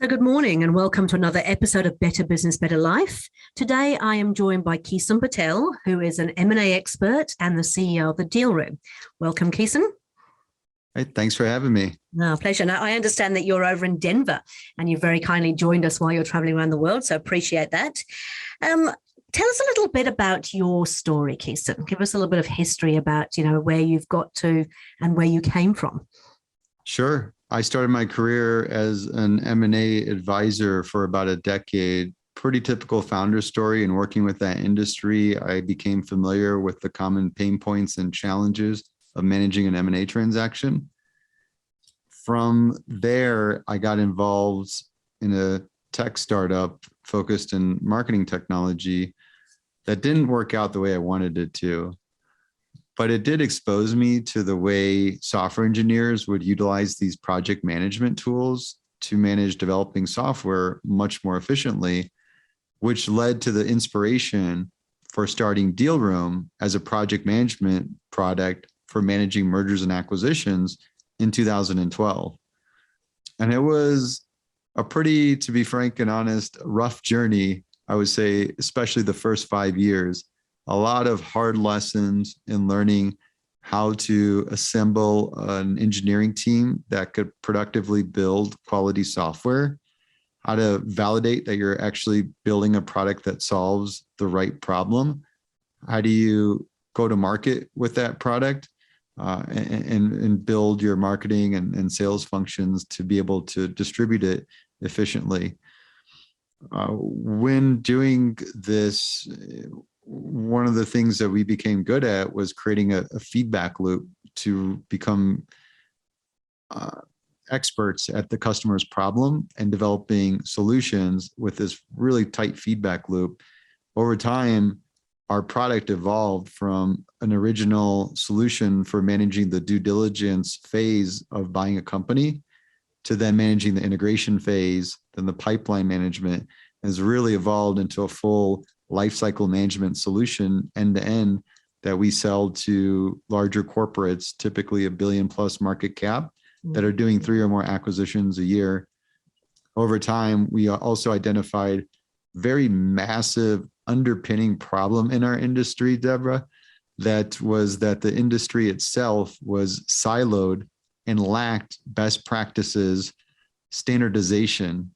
So good morning and welcome to another episode of Better Business, Better Life. Today I am joined by Kison Patel, who is an M&A expert and the CEO of the DealRoom. Welcome, Kison. Hey, thanks for having me. No, pleasure. Now, I understand that you're over in Denver and you very kindly joined us while you're traveling around the world, so appreciate that. Tell us a little bit about your story, Kison. Give us a little bit of history about, where you've got to and where you came from. Sure. I started my career as an M&A advisor for about a decade. Pretty typical founder story. And working with that industry, I became familiar with the common pain points and challenges of managing an M&A transaction. From there, I got involved in a tech startup focused in marketing technology that didn't work out the way I wanted it to. But it did expose me to the way software engineers would utilize these project management tools to manage developing software much more efficiently, which led to the inspiration for starting DealRoom as a project management product for managing mergers and acquisitions in 2012. And it was a pretty, to be frank and honest, rough journey, I would say, especially the first 5 years. A lot of hard lessons in learning how to assemble an engineering team that could productively build quality software, how to validate that you're actually building a product that solves the right problem. How do you go to market with that product and build your marketing and sales functions to be able to distribute it efficiently. When doing this, one of the things that we became good at was creating a feedback loop to become experts at the customer's problem and developing solutions with this really tight feedback loop. Over time, our product evolved from an original solution for managing the due diligence phase of buying a company to then managing the integration phase, then the pipeline management, has really evolved into a full lifecycle management solution end-to-end that we sell to larger corporates, typically $1 billion+ market cap, that are doing 3 or more acquisitions a year. Over time, we also identified very massive underpinning problem in our industry, Deborah, that was that the industry itself was siloed and lacked best practices, standardization.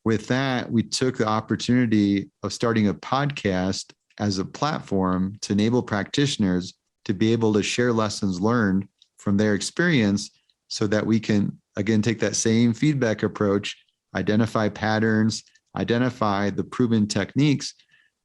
With that, we took the opportunity of starting a podcast as a platform to enable practitioners to be able to share lessons learned from their experience so that we can, again, take that same feedback approach, identify patterns, identify the proven techniques,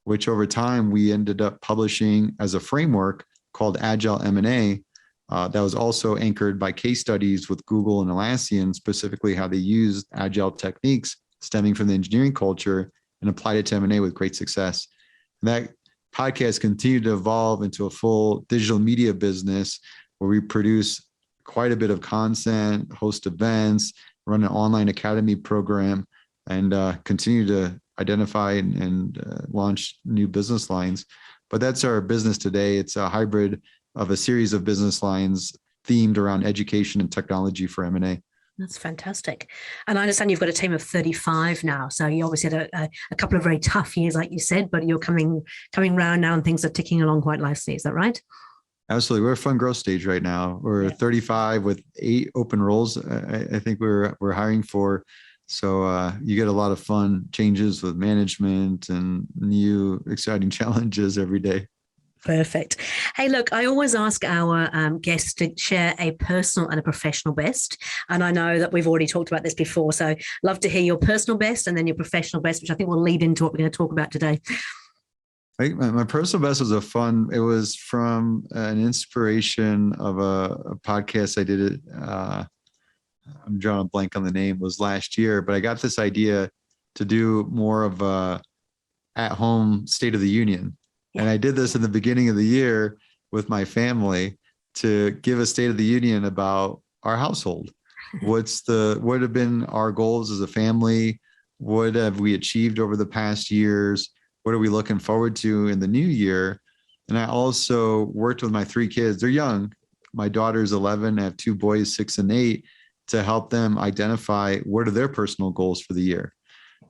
which over time we ended up publishing as a framework called Agile M&A that was also anchored by case studies with Google and Atlassian, specifically how they used Agile techniques stemming from the engineering culture and applied it to M&A with great success. And that podcast continued to evolve into a full digital media business where we produce quite a bit of content, host events, run an online academy program, and continue to identify and launch new business lines. But that's our business today. It's a hybrid of a series of business lines themed around education and technology for M&A. That's fantastic. And I understand you've got a team of 35 now. So you obviously had a couple of very tough years, like you said, but you're coming around now and things are ticking along quite nicely. Is that right? Absolutely. We're a fun growth stage right now. We're 35 with 8 open roles. I think we're hiring for. So you get a lot of fun changes with management and new exciting challenges every day. Perfect. Hey, look, I always ask our guests to share a personal and a professional best. And I know that we've already talked about this before. So love to hear your personal best and then your professional best, which I think will lead into what we're going to talk about today. I think my personal best was it was from an inspiration of a podcast I did. I'm drawing a blank on the name, was last year, but I got this idea to do more of a at-home State of the Union. And I did this in the beginning of the year with my family to give a State of the Union about our household. What have been our goals as a family? What have we achieved over the past years? What are we looking forward to in the new year? And I also worked with my 3 kids. They're young. My daughter's 11. I have 2 boys, 6 and 8. to help them identify what are their personal goals for the year.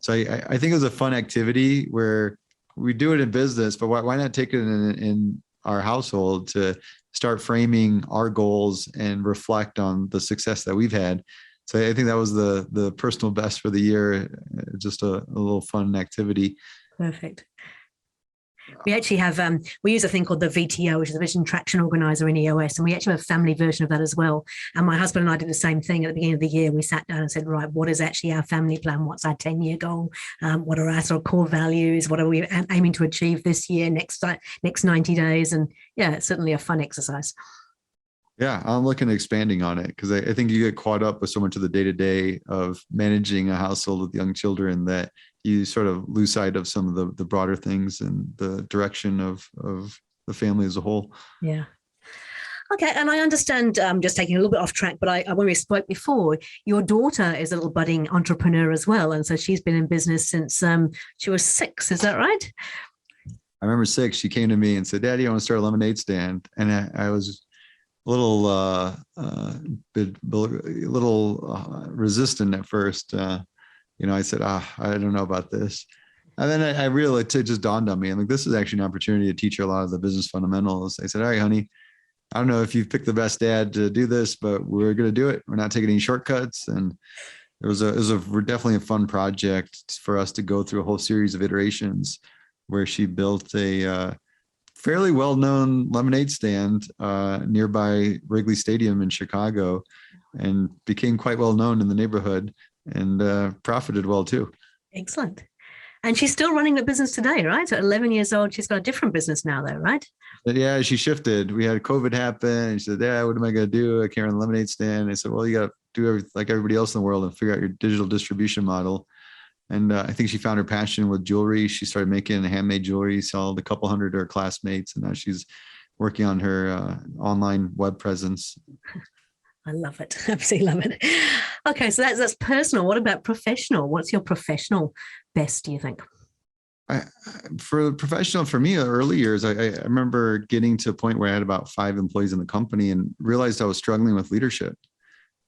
So I think it was a fun activity where we do it in business, but why not take it in our household to start framing our goals and reflect on the success that we've had. So I think that was the personal best for the year. Just a little fun activity. Perfect. We actually have, we use a thing called the VTO, which is the Vision Traction Organizer in EOS, and we actually have a family version of that as well. And my husband and I did the same thing at the beginning of the year. We sat down and said, right, what is actually our family plan? What's our 10-year goal? What are our sort of core values? What are we aiming to achieve this year, next 90 days? And yeah, it's certainly a fun exercise. Yeah, I'm looking at expanding on it because I think you get caught up with so much of the day-to-day of managing a household with young children that you sort of lose sight of some of the broader things and the direction of the family as a whole. Yeah. Okay, and I understand, just taking a little bit off track, but when we spoke before, your daughter is a little budding entrepreneur as well. And so she's been in business since she was 6, is that right? I remember 6, she came to me and said, Daddy, I want to start a lemonade stand. And I was a little resistant at first. I said, I don't know about this. And then I realized, it just dawned on me. I'm like, this is actually an opportunity to teach her a lot of the business fundamentals. I said, all right, honey, I don't know if you've picked the best dad to do this, but we're going to do it. We're not taking any shortcuts. And it was definitely a fun project for us to go through a whole series of iterations where she built a fairly well-known lemonade stand nearby Wrigley Stadium in Chicago, and became quite well known in the neighborhood, and profited well too. Excellent. And she's still running the business today, right? So 11 years old, she's got a different business now though, right? But yeah, she shifted. We had COVID happen, and she said, yeah, what am I going to do? I can't run a lemonade stand. I said, well, you got to do everything like everybody else in the world and figure out your digital distribution model. And I think she found her passion with jewelry. She started making handmade jewelry, sold a couple hundred to her classmates, and now she's working on her online web presence. I love it. Absolutely love it. Okay, so that's personal. What about professional? What's your professional best, do you think? For professional, for me, early years, I remember getting to a point where I had about 5 employees in the company and realized I was struggling with leadership,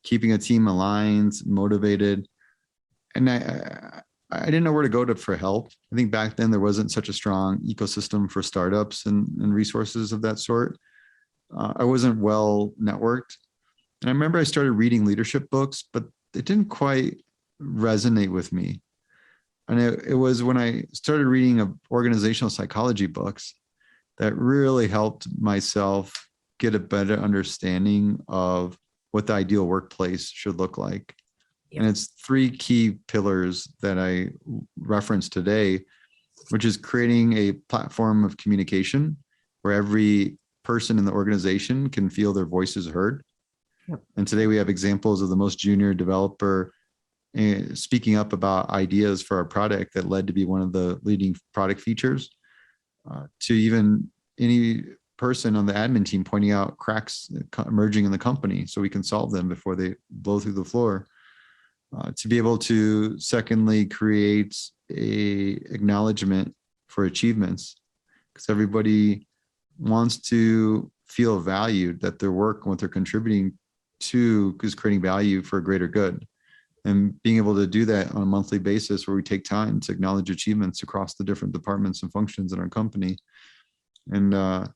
keeping a team aligned, motivated. And I didn't know where to go for help. I think back then there wasn't such a strong ecosystem for startups and resources of that sort. I wasn't well networked. And I remember I started reading leadership books, but it didn't quite resonate with me. And it was when I started reading organizational psychology books that really helped myself get a better understanding of what the ideal workplace should look like. Yep. And it's 3 key pillars that I reference today, which is creating a platform of communication where every person in the organization can feel their voices heard. Yep. And today we have examples of the most junior developer speaking up about ideas for our product that led to be one of the leading product features, to even any person on the admin team pointing out cracks emerging in the company so we can solve them before they blow through the floor. To be able to, secondly, create a acknowledgement for achievements, because everybody wants to feel valued, that their work and what they're contributing to is creating value for a greater good. And being able to do that on a monthly basis where we take time to acknowledge achievements across the different departments and functions in our company. And I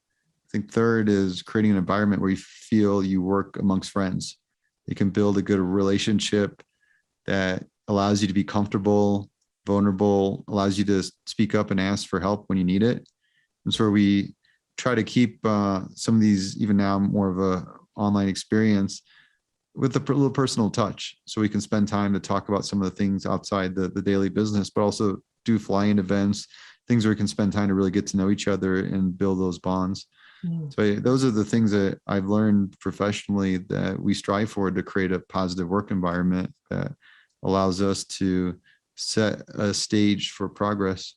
think third is creating an environment where you feel you work amongst friends. You can build a good relationship that allows you to be comfortable, vulnerable, allows you to speak up and ask for help when you need it. And so we try to keep some of these, even now, more of a online experience with a little personal touch, so we can spend time to talk about some of the things outside the daily business, but also do fly-in events, things where we can spend time to really get to know each other and build those bonds. So those are the things that I've learned professionally that we strive for, to create a positive work environment that allows us to set a stage for progress.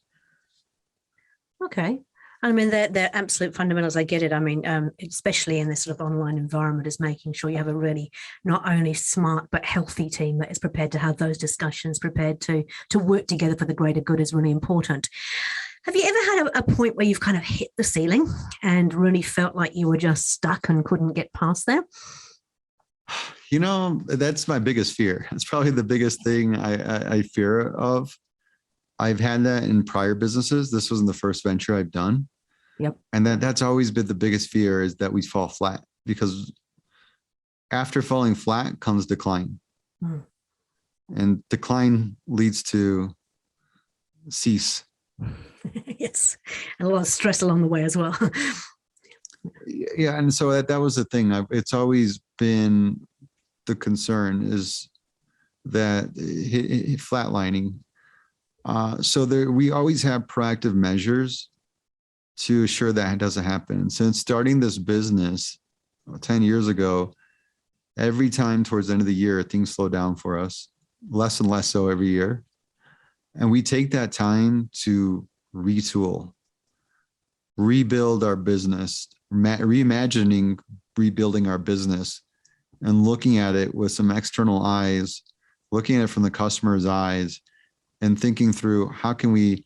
Okay. I mean, they're absolute fundamentals. I get it. I mean, especially in this sort of online environment, is making sure you have a really not only smart but healthy team that is prepared to have those discussions, prepared to work together for the greater good, is really important. Have you ever had a point where you've kind of hit the ceiling and really felt like you were just stuck and couldn't get past there? That's my biggest fear. It's probably the biggest thing I fear of. I've had that in prior businesses. This wasn't the first venture I've done. Yep. And that's always been the biggest fear, is that we fall flat, because after falling flat comes decline. Mm. And decline leads to cease. Yes. And a lot of stress along the way as well. Yeah. And so that was the thing. It's always been the concern, is that flatlining. So we always have proactive measures to assure that doesn't happen. Since starting this business 10 years ago, every time towards the end of the year, things slow down for us, less and less so every year. And we take that time to retool, rebuild our business, reimagining, rebuilding our business, and looking at it with some external eyes, looking at it from the customer's eyes, and thinking through, how can we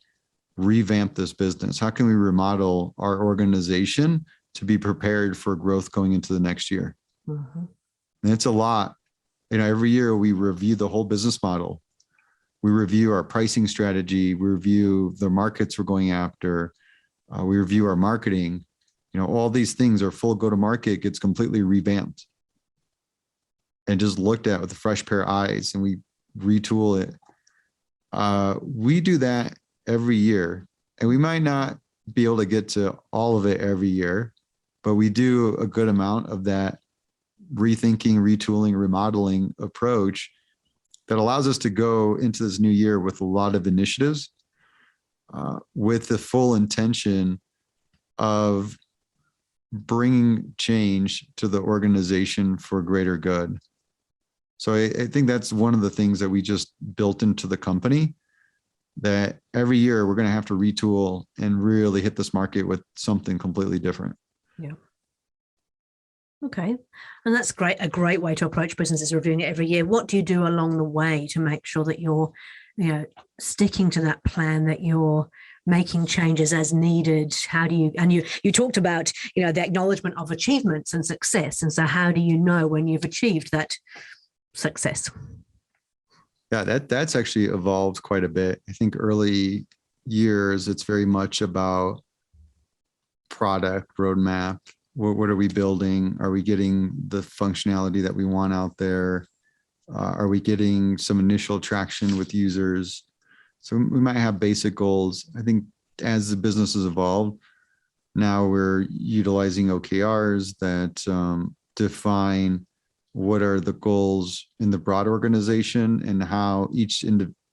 revamp this business? How can we remodel our organization to be prepared for growth going into the next year? Mm-hmm. And it's a lot. Every year we review the whole business model. We review our pricing strategy. We review the markets we're going after. We review our marketing. All these things, our full go-to-market gets completely revamped and just looked at with a fresh pair of eyes, and we retool it. We do that every year, and we might not be able to get to all of it every year, but we do a good amount of that rethinking, retooling, remodeling approach that allows us to go into this new year with a lot of initiatives, with the full intention of bringing change to the organization for greater good. So I think that's one of the things that we just built into the company, that every year we're going to have to retool and really hit this market with something completely different. Yeah. Okay. And that's great. A great way to approach businesses, reviewing it every year. What do you do along the way to make sure that you're, sticking to that plan, that you're making changes as needed? How do you, and you talked about, the acknowledgement of achievements and success. And so how do you know when you've achieved that success? Yeah, that's actually evolved quite a bit. I think early years, it's very much about product roadmap. What are we building? Are we getting the functionality that we want out there? Are we getting some initial traction with users? So we might have basic goals. I think as the business has evolved, now we're utilizing OKRs that define what are the goals in the broad organization, and how each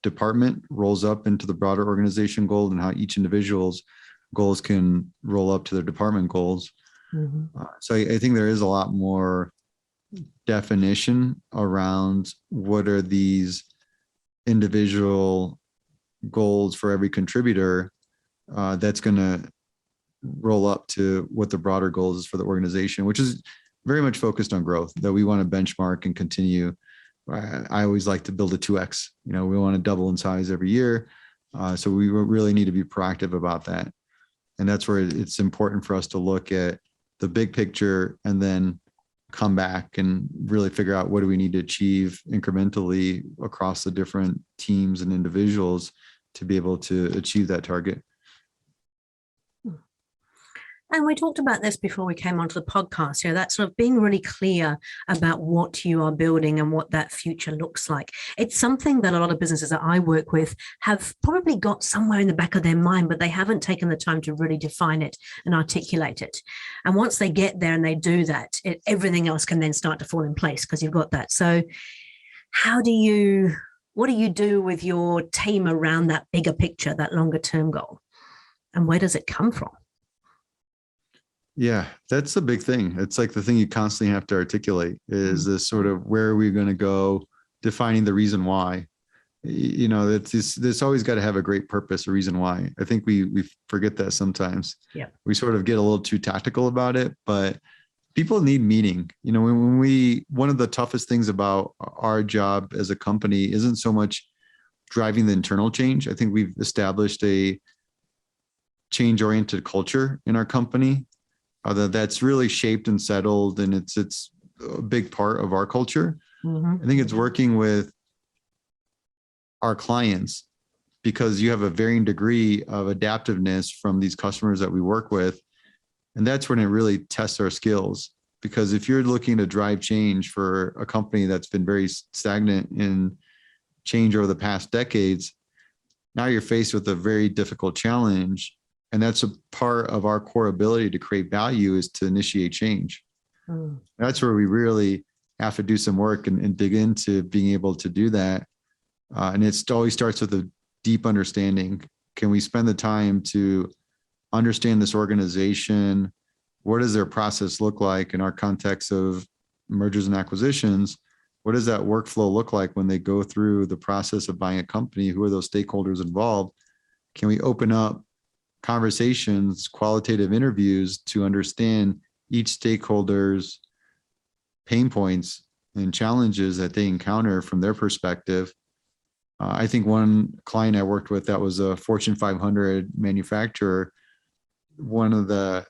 department rolls up into the broader organization goal, and how each individual's goals can roll up to their department goals. Mm-hmm. So I think there is a lot more definition around what are these individual goals for every contributor, that's going to roll up to what the broader goals is for the organization, which is very much focused on growth, that we want to benchmark and continue. I always like to build a 2X. We want to double in size every year. So we really need to be proactive about that. And that's where it's important for us to look at the big picture and then come back and really figure out what do we need to achieve incrementally across the different teams and individuals to be able to achieve that target. And we talked about this before we came onto the podcast, that sort of being really clear about what you are building and what that future looks like. It's something that a lot of businesses that I work with have probably got somewhere in the back of their mind, but they haven't taken the time to really define it and articulate it. And once they get there and they do that, everything else can then start to fall in place because you've got that. So what do you do with your team around that bigger picture, that longer term goal? And where does it come from? Yeah, that's the big thing. It's like the thing you constantly have to articulate is this sort of, where are we going to go, defining the reason why. It's always got to have a great purpose, a reason why. I think we forget that sometimes. Yeah. We sort of get a little too tactical about it, but people need meaning. One of the toughest things about our job as a company isn't so much driving the internal change. I think we've established a change-oriented culture in our company that's really shaped and settled, and it's a big part of our culture. Mm-hmm. I think it's working with our clients, because you have a varying degree of adaptiveness from these customers that we work with. And that's when it really tests our skills. Because if you're looking to drive change for a company that's been very stagnant in change over the past decades, now you're faced with a very difficult challenge. And that's a part of our core ability to create value, is to initiate change. Mm. That's where we really have to do some work and dig into being able to do that. And it always starts with a deep understanding. Can we spend the time to understand this organization? What does their process look like in our context of mergers and acquisitions? What does that workflow look like when they go through the process of buying a company? Who are those stakeholders involved? Can we open up conversations, qualitative interviews to understand each stakeholder's pain points and challenges that they encounter from their perspective? I think one client I worked with that was a Fortune 500 manufacturer, one of the,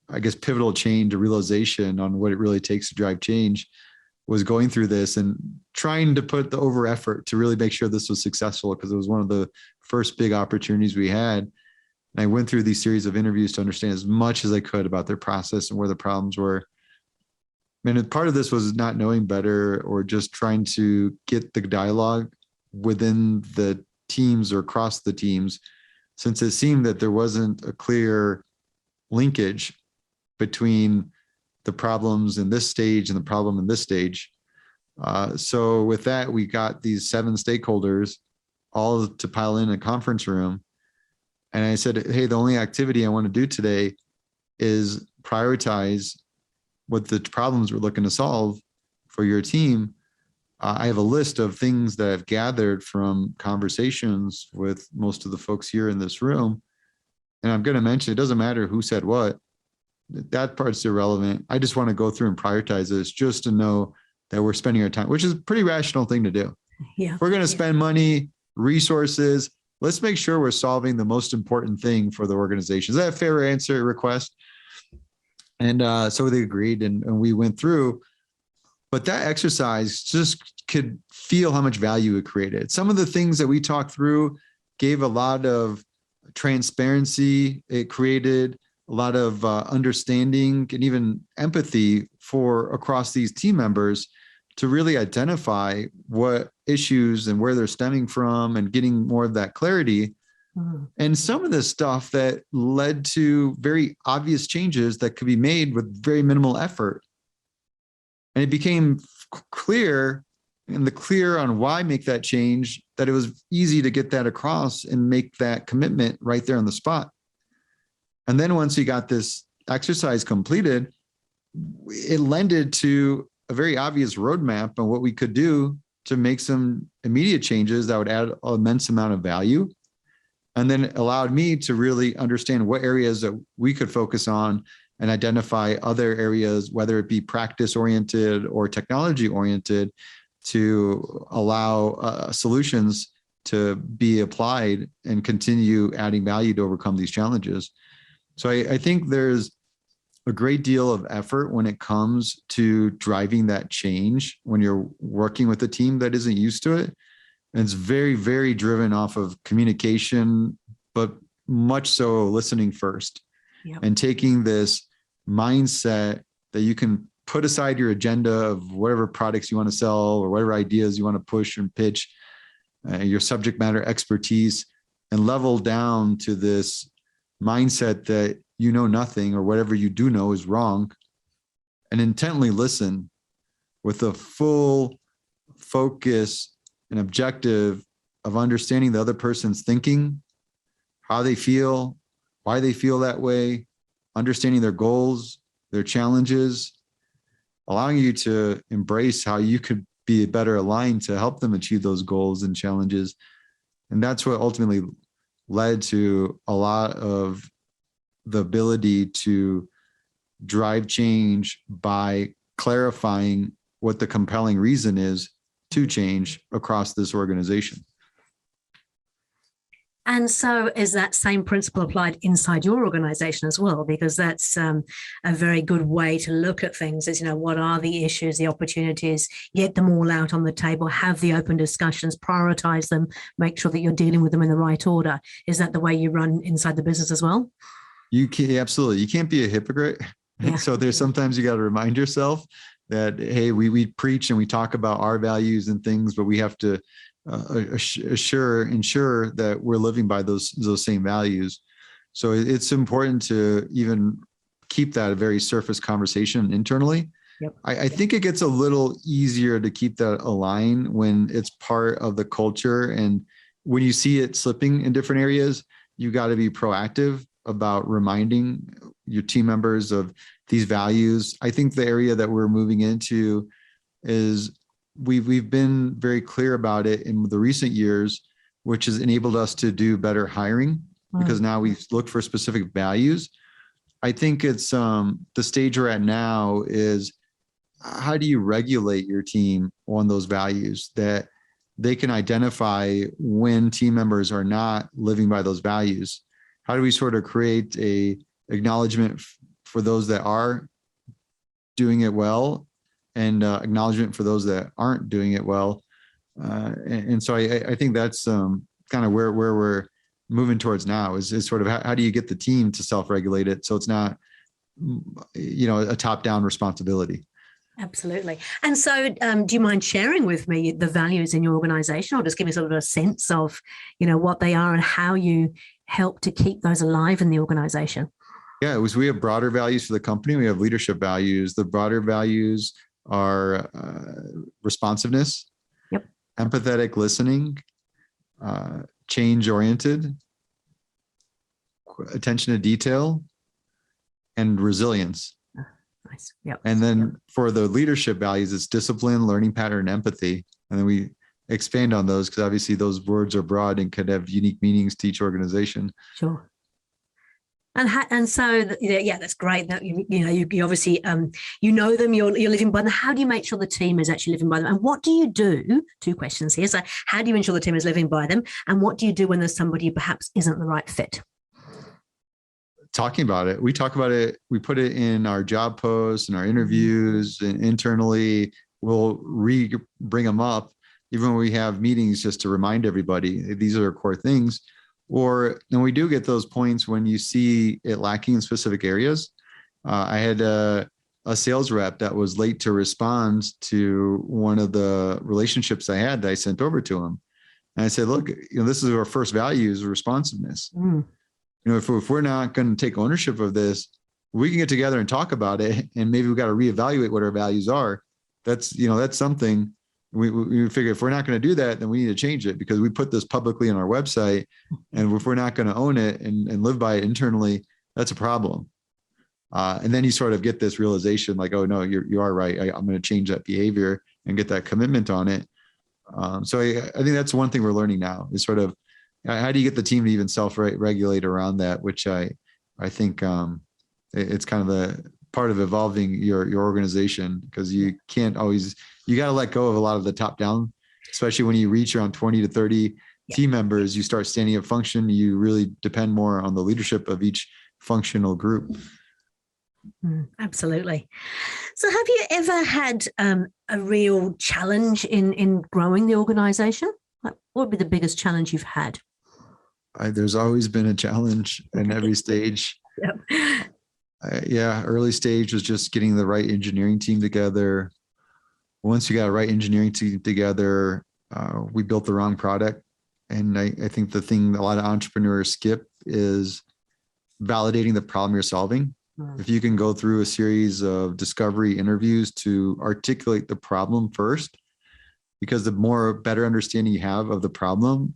I guess, pivotal change or realization on what it really takes to drive change was going through this and trying to put the over effort to really make sure this was successful, because it was one of the first big opportunities we had. And I went through these series of interviews to understand as much as I could about their process and where the problems were. And part of this was not knowing better, or just trying to get the dialogue within the teams or across the teams, since it seemed that there wasn't a clear linkage between the problems in this stage and the problem in this stage. So with that, we got these 7 stakeholders all to pile in a conference room. And I said, hey, the only activity I want to do today is prioritize what the problems we're looking to solve for your team. I have a list of things that I've gathered from conversations with most of the folks here in this room. And I'm going to mention, it doesn't matter who said what, that part's irrelevant. I just want to go through and prioritize this just to know that we're spending our time, which is a pretty rational thing to do. Yeah. We're going to spend money, resources. Let's make sure we're solving the most important thing for the organization. Is that a fair answer request? And so they agreed, and we went through. But that exercise just could feel how much value it created. Some of the things that we talked through gave a lot of transparency. It created a lot of understanding and even empathy for across these team members to really identify what issues and where they're stemming from, and getting more of that clarity. Mm-hmm. And some of this stuff that led to very obvious changes that could be made with very minimal effort. And it became clear, and the clear on why make that change, that it was easy to get that across and make that commitment right there on the spot. And then once we got this exercise completed, it lended to a very obvious roadmap on what we could do to make some immediate changes that would add an immense amount of value. And then it allowed me to really understand what areas that we could focus on and identify other areas, whether it be practice oriented or technology oriented, to allow solutions to be applied and continue adding value to overcome these challenges. So I think there's a great deal of effort when it comes to driving that change when you're working with a team that isn't used to it. And it's very, very driven off of communication, but much so listening first. Yep. And taking this mindset that you can put aside your agenda of whatever products you want to sell or whatever ideas you want to push and pitch, your subject matter expertise, and level down to this mindset that you know nothing, or whatever you do know is wrong, and intently listen with a full focus and objective of understanding the other person's thinking, how they feel, why they feel that way, understanding their goals, their challenges, allowing you to embrace how you could be better aligned to help them achieve those goals and challenges. And that's what ultimately led to a lot of the ability to drive change by clarifying what the compelling reason is to change across this organization. And so is that same principle applied inside your organization as well? Because that's a very good way to look at things is, what are the issues, the opportunities, get them all out on the table, have the open discussions, prioritize them, make sure that you're dealing with them in the right order. Is that the way you run inside the business as well? You can absolutely, you can't be a hypocrite. Yeah. So there's sometimes you got to remind yourself that, hey, we preach and we talk about our values and things, but we have to ensure that we're living by those same values. So it's important to even keep that a very surface conversation internally. Yep. I think it gets a little easier to keep that aligned when it's part of the culture. And when you see it slipping in different areas, you got to be proactive about reminding your team members of these values. I think the area that we're moving into is we've been very clear about it in the recent years, which has enabled us to do better hiring because now we look for specific values. I think it's the stage we're at now is how do you regulate your team on those values that they can identify when team members are not living by those values? How do we sort of create a acknowledgement for those that are doing it well and acknowledgement for those that aren't doing it well? And so I think that's kind of where we're moving towards now is sort of how do you get the team to self-regulate it so it's not, a top-down responsibility. Absolutely. And so do you mind sharing with me the values in your organization or just give me sort of a sense of, what they are and how you help to keep those alive in the organization? Yeah, we have broader values for the company. We have leadership values. The broader values are responsiveness, yep, empathetic listening, change-oriented, attention to detail, and resilience. Nice. Yep. And then for the leadership values, it's discipline, learning pattern, empathy. And then we expand on those because obviously those words are broad and could have unique meanings to each organization. Sure. And so yeah, that's great. That you obviously you know them. You're living by them. How do you make sure the team is actually living by them? And what do you do? Two questions here. So how do you ensure the team is living by them? And what do you do when there's somebody who perhaps isn't the right fit? Talking about it. We talk about it. We put it in our job posts and our interviews and internally. We'll bring them up even when we have meetings just to remind everybody these are core things. And we do get those points when you see it lacking in specific areas. I had a sales rep that was late to respond to one of the relationships I had that I sent over to him. And I said, look, this is our first value is responsiveness. If we're not going to take ownership of this, we can get together and talk about it. And maybe we've got to reevaluate what our values are. That's something we figure if we're not going to do that, then we need to change it because we put this publicly on our website. And if we're not going to own it and live by it internally, that's a problem. And then you sort of get this realization like, oh no, you are right. I'm going to change that behavior and get that commitment on it. So I think that's one thing we're learning now is sort of how do you get the team to even self-regulate around that, which I think it's kind of the part of evolving your organization because you can't always, you got to let go of a lot of the top down, especially when you reach around 20 to 30 team members, you start standing up function. You really depend more on the leadership of each functional group. Absolutely. So have you ever had a real challenge in growing the organization? What would be the biggest challenge you've had? There's always been a challenge in every stage. Yep. Early stage was just getting the right engineering team together. Once you got a right engineering team together, we built the wrong product. And I think the thing a lot of entrepreneurs skip is validating the problem you're solving. If you can go through a series of discovery interviews to articulate the problem first, because the more better understanding you have of the problem,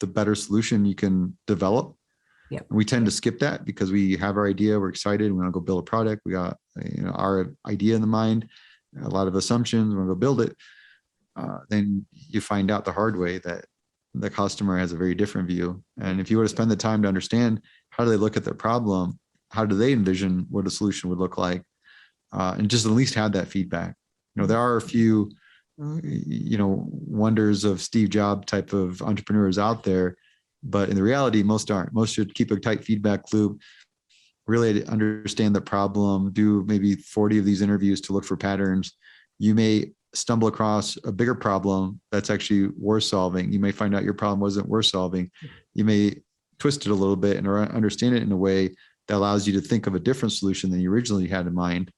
the better solution you can develop. Yep. We tend to skip that because we have our idea, we're excited, we want to go build a product, we got our idea in the mind, a lot of assumptions, we want to go build it. Then you find out the hard way that the customer has a very different view. And if you were to spend the time to understand how do they look at their problem, how do they envision what a solution would look like, and just at least have that feedback. There are a few wonders of Steve Jobs type of entrepreneurs out there, but in the reality, most aren't. Most should keep a tight feedback loop, really understand the problem, do maybe 40 of these interviews to look for patterns. You may stumble across a bigger problem that's actually worth solving. You may find out your problem wasn't worth solving. You may twist it a little bit and understand it in a way that allows you to think of a different solution than you originally had in mind.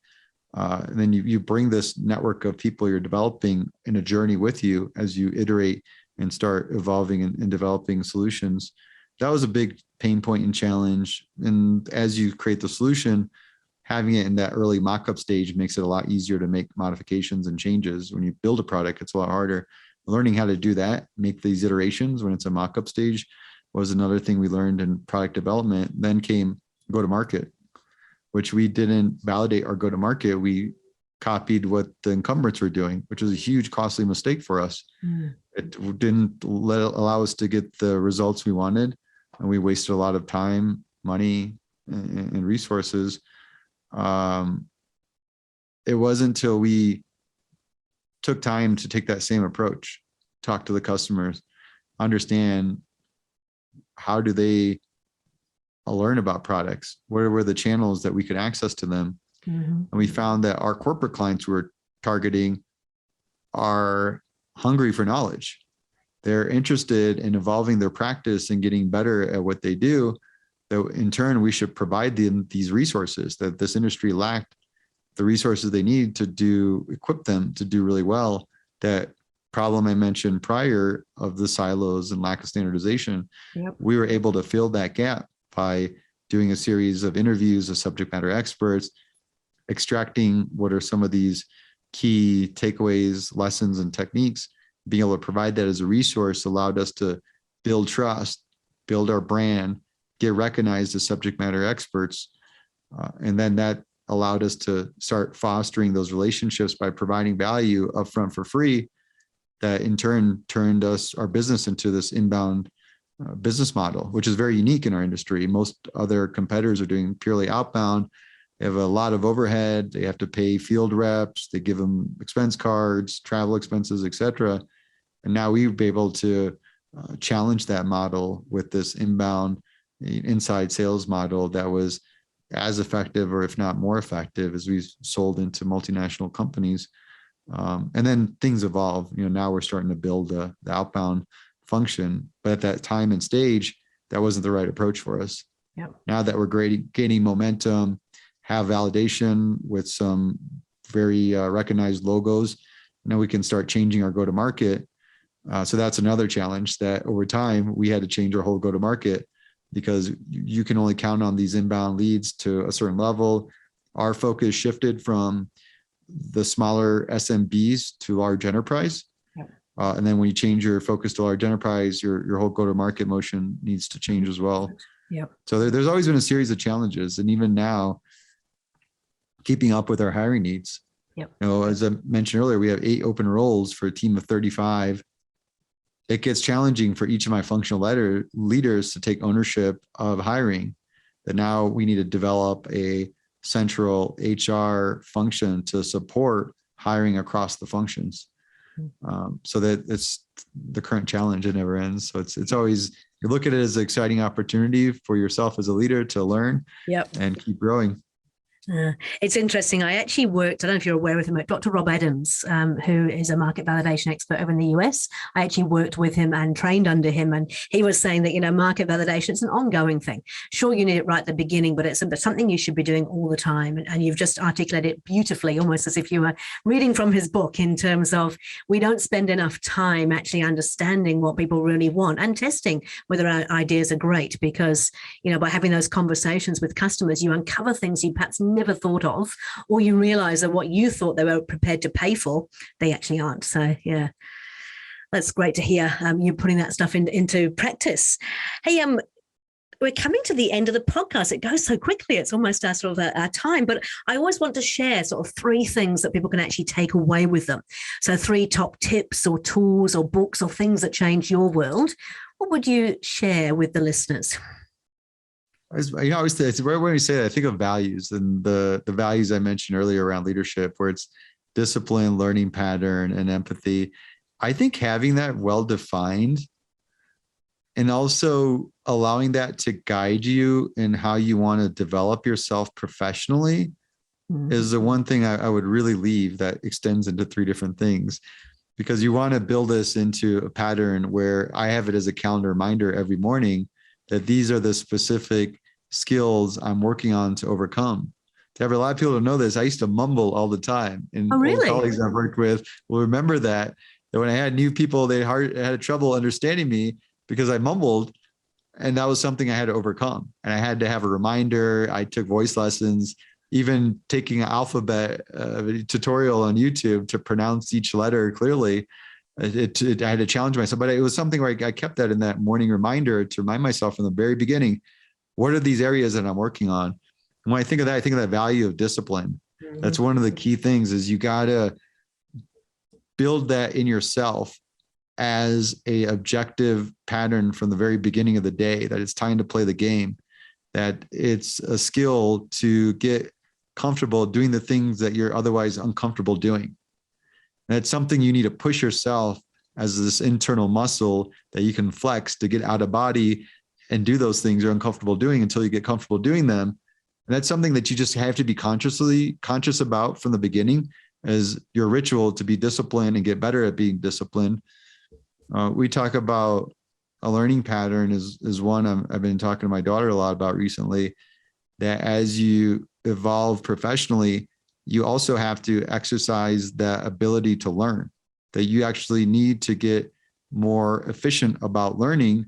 And then you bring this network of people you're developing in a journey with you as you iterate and start evolving and developing solutions. That was a big pain point and challenge. And as you create the solution, having it in that early mock-up stage makes it a lot easier to make modifications and changes. When you build a product, it's a lot harder. Learning how to do that, make these iterations when it's a mock-up stage, was another thing we learned in product development. Then came go-to-market, which we didn't validate our go-to-market. We copied what the incumbents were doing, which was a huge costly mistake for us. It didn't allow us to get the results we wanted. And we wasted a lot of time, money, and resources. It wasn't until we took time to take that same approach, talk to the customers, understand how do they learn about products, where were the channels that we could access to them. And we found that our corporate clients we were targeting are hungry for knowledge. They're interested in evolving their practice and getting better at what they do. That in turn, we should provide them these resources that this industry lacked, the resources they need to equip them to do really well. That problem I mentioned prior of the silos and lack of standardization, we were able to fill that gap by doing a series of interviews of subject matter experts, extracting what are some of these key takeaways, lessons, and techniques. Being able to provide that as a resource allowed us to build trust, build our brand, get recognized as subject matter experts. And then that allowed us to start fostering those relationships by providing value upfront for free. That in turn turned our business into this inbound business model, which is very unique in our industry. Most other competitors are doing purely outbound. They have a lot of overhead. They have to pay field reps. They give them expense cards, travel expenses, etc. And now we've been able to challenge that model with this inbound inside sales model that was as effective, or if not more effective, as we've sold into multinational companies. And then things evolve. Now we're starting to build the outbound function, but at that time and stage, that wasn't the right approach for us. Now that we're gaining momentum, have validation with some very recognized logos, now we can start changing our go-to-market. So that's another challenge that over time we had to change our whole go-to-market, because you can only count on these inbound leads to a certain level. Our focus shifted from the smaller SMBs to large enterprise. And then when you change your focus to large enterprise, your whole go-to-market motion needs to change as well. So there's always been a series of challenges. And even now, keeping up with our hiring needs. As I mentioned earlier, we have 8 open roles for a team of 35. It gets challenging for each of my functional leaders to take ownership of hiring. That now we need to develop a central HR function to support hiring across the functions. So that it's the current challenge. It never ends. So it's always, you look at it as an exciting opportunity for yourself as a leader to learn and keep growing. It's interesting. I actually worked, I don't know if you're aware of him, Dr. Rob Adams, who is a market validation expert over in the US. I actually worked with him and trained under him. And he was saying that, market validation, it's an ongoing thing. Sure, you need it right at the beginning, but it's something you should be doing all the time. And you've just articulated it beautifully, almost as if you were reading from his book, in terms of we don't spend enough time actually understanding what people really want and testing whether our ideas are great, because, by having those conversations with customers, you uncover things you perhaps never thought of, or you realize that what you thought they were prepared to pay for, they actually aren't. So that's great to hear you putting that stuff into practice. Hey, we're coming to the end of the podcast. It goes so quickly. It's almost our sort of our time, but I always want to share sort of 3 things that people can actually take away with them. So 3 top tips or tools or books or things that change your world. What would you share with the listeners? I always say, when we say that, I think of values, and the values I mentioned earlier around leadership, where it's discipline, learning pattern, and empathy. I think having that well defined And also allowing that to guide you in how you want to develop yourself professionally is the one thing I would really leave that extends into three different things, because you want to build this into a pattern where I have it as a calendar reminder every morning that these are the specific skills I'm working on to overcome. To have a lot of people to know this, I used to mumble all the time, and Oh, really? old colleagues I've worked with will remember that when I had new people, they had trouble understanding me because I mumbled, and that was something I had to overcome. And I had to have a reminder. I took voice lessons, even taking an alphabet tutorial on YouTube to pronounce each letter clearly. I had to challenge myself, but it was something where I kept that in that morning reminder to remind myself from the very beginning, what are these areas that I'm working on? And when I think of that, I think of that value of discipline. That's one of the key things, is you got to build that in yourself as a objective pattern from the very beginning of the day, that it's time to play the game, that it's a skill to get comfortable doing the things that you're otherwise uncomfortable doing. And it's something you need to push yourself as this internal muscle that you can flex to get out of body and do those things you're uncomfortable doing until you get comfortable doing them. And that's something that you just have to be conscious about from the beginning as your ritual to be disciplined and get better at being disciplined. We talk about a learning pattern is one I've been talking to my daughter a lot about recently, that as you evolve professionally, you also have to exercise that ability to learn, that you actually need to get more efficient about learning,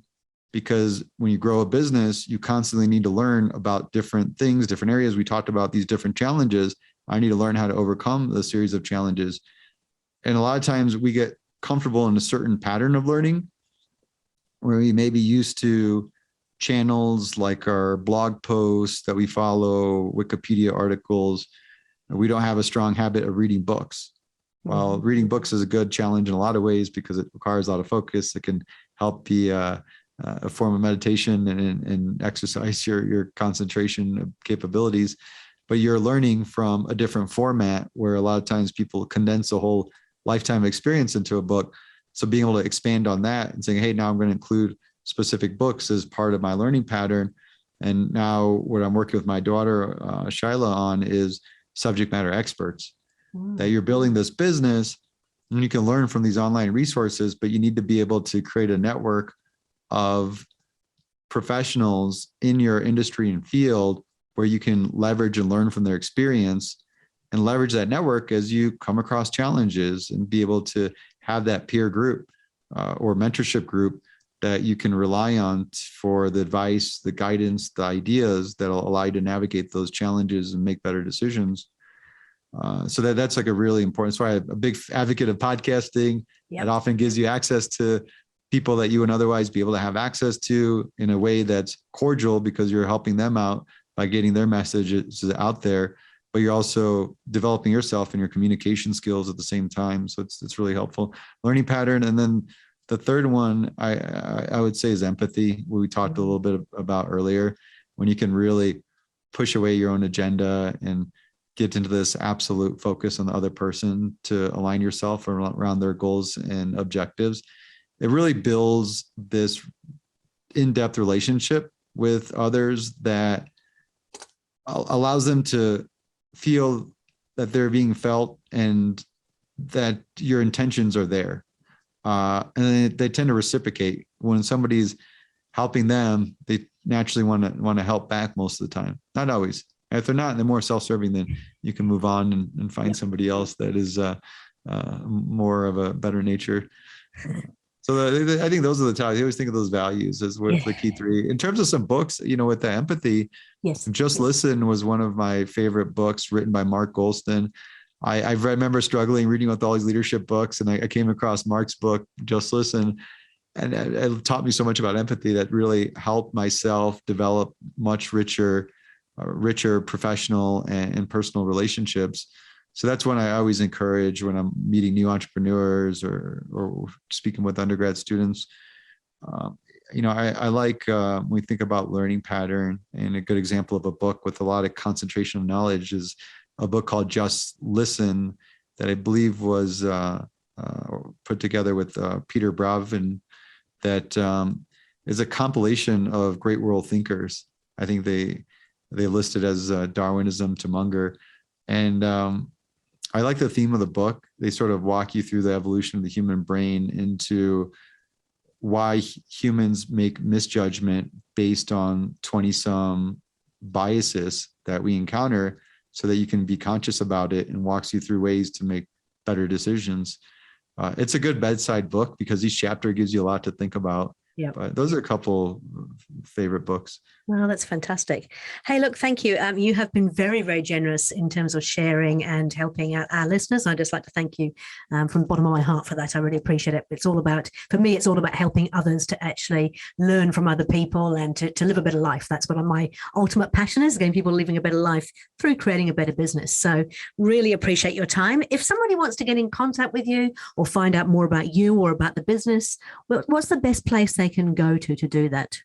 because when you grow a business, you constantly need to learn about different things, different areas. We talked about these different challenges. I need to learn how to overcome the series of challenges. And a lot of times we get comfortable in a certain pattern of learning where we may be used to channels like our blog posts that we follow, Wikipedia articles. We don't have a strong habit of reading books. While reading books is a good challenge in a lot of ways because it requires a lot of focus, it can help be a form of meditation and exercise your concentration capabilities. But you're learning from a different format where a lot of times people condense a whole lifetime experience into a book. So being able to expand on that and saying, hey, now I'm going to include specific books as part of my learning pattern. And now what I'm working with my daughter, Shyla, on is subject matter experts, that you're building this business and you can learn from these online resources, but you need to be able to create a network of professionals in your industry and field where you can leverage and learn from their experience, and leverage that network as you come across challenges, and be able to have that peer group or mentorship group that you can rely on for the advice, the guidance, the ideas that'll allow you to navigate those challenges and make better decisions. So that's like a really important. That's why I'm a big advocate of podcasting. Yep. It often gives you access to people that you would otherwise be able to have access to in a way that's cordial, because you're helping them out by getting their messages out there, but you're also developing yourself and your communication skills at the same time. So it's really helpful. Learning pattern. And then the third one I would say is empathy, what we talked a little bit about earlier, when you can really push away your own agenda and get into this absolute focus on the other person to align yourself around their goals and objectives. It really builds this in-depth relationship with others that allows them to feel that they're being felt and that your intentions are there. And they tend to reciprocate. When somebody's helping them, they naturally want to help back most of the time. Not always. If they're not, they're more self-serving, then you can move on and find somebody else that is more of a better nature. So I think those are the topics. I always think of those values as with the key three. In terms of some books, with the empathy, Just Listen was one of my favorite books written by Mark Goldston. I remember struggling reading with all these leadership books, and I came across Mark's book, Just Listen, and it taught me so much about empathy that really helped myself develop much richer professional and personal relationships. So that's one I always encourage when I'm meeting new entrepreneurs or speaking with undergrad students. I like when we think about learning pattern, and a good example of a book with a lot of concentration of knowledge is a book called Just Listen that I believe was put together with Peter Bravin, that is a compilation of great world thinkers. I think they listed as Darwinism to Munger. And I like the theme of the book. They sort of walk you through the evolution of the human brain into why humans make misjudgment based on 20-some biases that we encounter, so that you can be conscious about it, and walks you through ways to make better decisions. It's a good bedside book because each chapter gives you a lot to think about. Yeah. But those are a couple favorite books. Well, that's fantastic. Hey, look, thank you. You have been very, very generous in terms of sharing and helping out our listeners. I'd just like to thank you from the bottom of my heart for that. I really appreciate it. It's all about, for me, it's all about helping others to actually learn from other people and to live a better life. That's what my ultimate passion is, getting people living a better life through creating a better business. So really appreciate your time. If somebody wants to get in contact with you or find out more about you or about the business, what's the best place they can go to do that?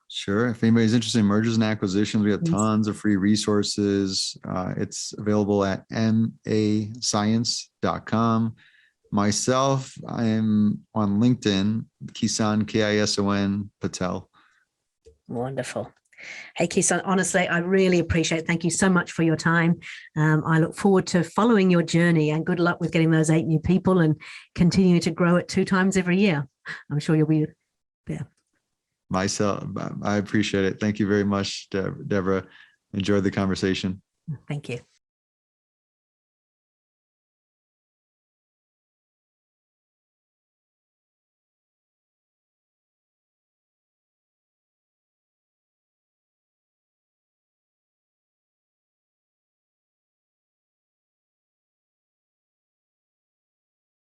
Sure. If anybody's interested in mergers and acquisitions, we have tons of free resources. It's available at mascience.com. Myself, I'm on LinkedIn, Kison, Kison Patel. Wonderful. Hey, Kison, honestly, I really appreciate it. Thank you so much for your time. I look forward to following your journey, and good luck with getting those 8 new people and continuing to grow it 2 times every year. I'm sure you'll be there. Myself, I appreciate it. Thank you very much, Deborah. Enjoyed the conversation. Thank you.